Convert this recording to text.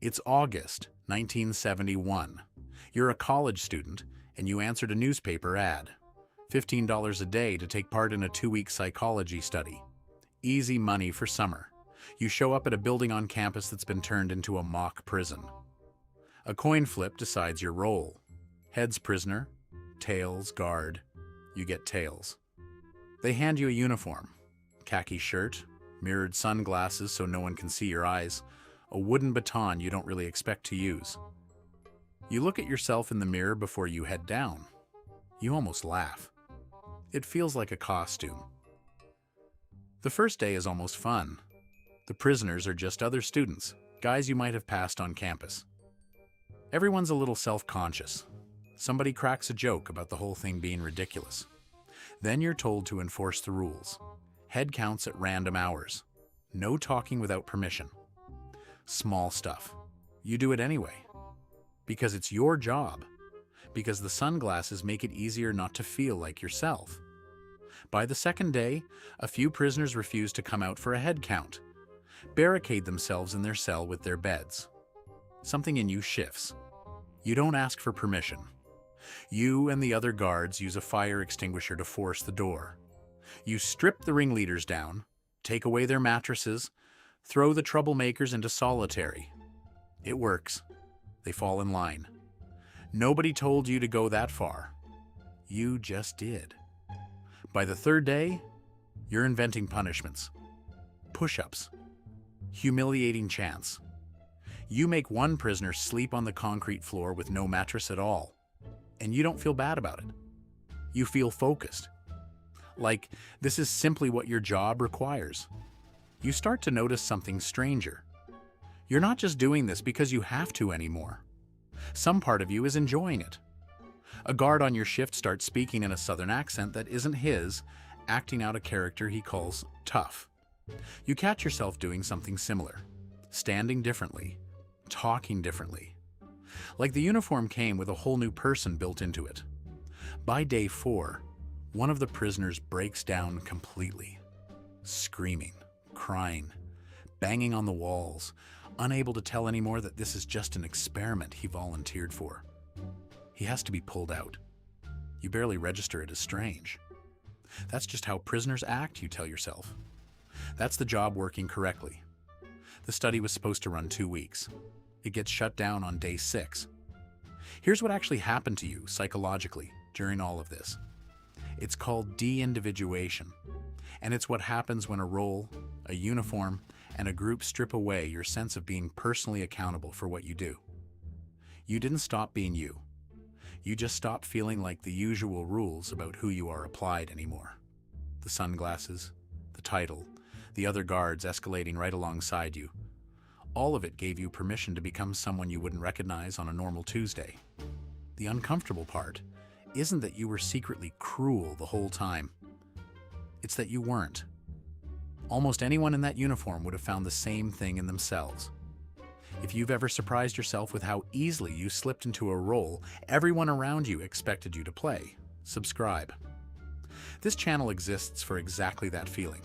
It's August 1971. You're a college student, and you answered a newspaper ad. $15 a day to take part in a 2-week psychology study. Easy money for summer. You show up at a building on campus that's been turned into a mock prison. A coin flip decides your role. Heads prisoner, tails guard. You get tails. They hand you a uniform. Khaki shirt, mirrored sunglasses so no one can see your eyes, a wooden baton you don't really expect to use. You look at yourself in the mirror before you head down. You almost laugh. It feels like a costume. The first day is almost fun. The prisoners are just other students, guys you might have passed on campus. Everyone's a little self-conscious. Somebody cracks a joke about the whole thing being ridiculous. Then you're told to enforce the rules. Head counts at random hours. No talking without permission. Small stuff. You do it anyway. Because it's your job. Because the sunglasses make it easier not to feel like yourself. By the second day, a few prisoners refuse to come out for a head count. Barricade themselves in their cell with their beds. Something in you shifts. You don't ask for permission. You and the other guards use a fire extinguisher to force the door. You strip the ringleaders down, take away their mattresses, throw the troublemakers into solitary. It works. They fall in line. Nobody told you to go that far. You just did. By the third day, you're inventing punishments. Push-ups. Humiliating chants. You make one prisoner sleep on the concrete floor with no mattress at all, and you don't feel bad about it. You feel focused. Like this is simply what your job requires. You start to notice something stranger. You're not just doing this because you have to anymore. Some part of you is enjoying it. A guard on your shift starts speaking in a southern accent that isn't his, acting out a character he calls tough. You catch yourself doing something similar, standing differently, talking differently. Like the uniform came with a whole new person built into it. By day 4, one of the prisoners breaks down completely, screaming, crying, banging on the walls, unable to tell anymore that this is just an experiment he volunteered for. He has to be pulled out. You barely register it as strange. That's just how prisoners act, you tell yourself. That's the job working correctly. The study was supposed to run 2 weeks. It gets shut down on day 6. Here's what actually happened to you psychologically during all of this. It's called de-individuation, and it's what happens when a role, a uniform, and a group strip away your sense of being personally accountable for what you do. You didn't stop being you. You just stopped feeling like the usual rules about who you are applied anymore. The sunglasses, the title, the other guards escalating right alongside you. All of it gave you permission to become someone you wouldn't recognize on a normal Tuesday. The uncomfortable part isn't that you were secretly cruel the whole time. It's that you weren't. Almost anyone in that uniform would have found the same thing in themselves. If you've ever surprised yourself with how easily you slipped into a role everyone around you expected you to play, subscribe. This channel exists for exactly that feeling.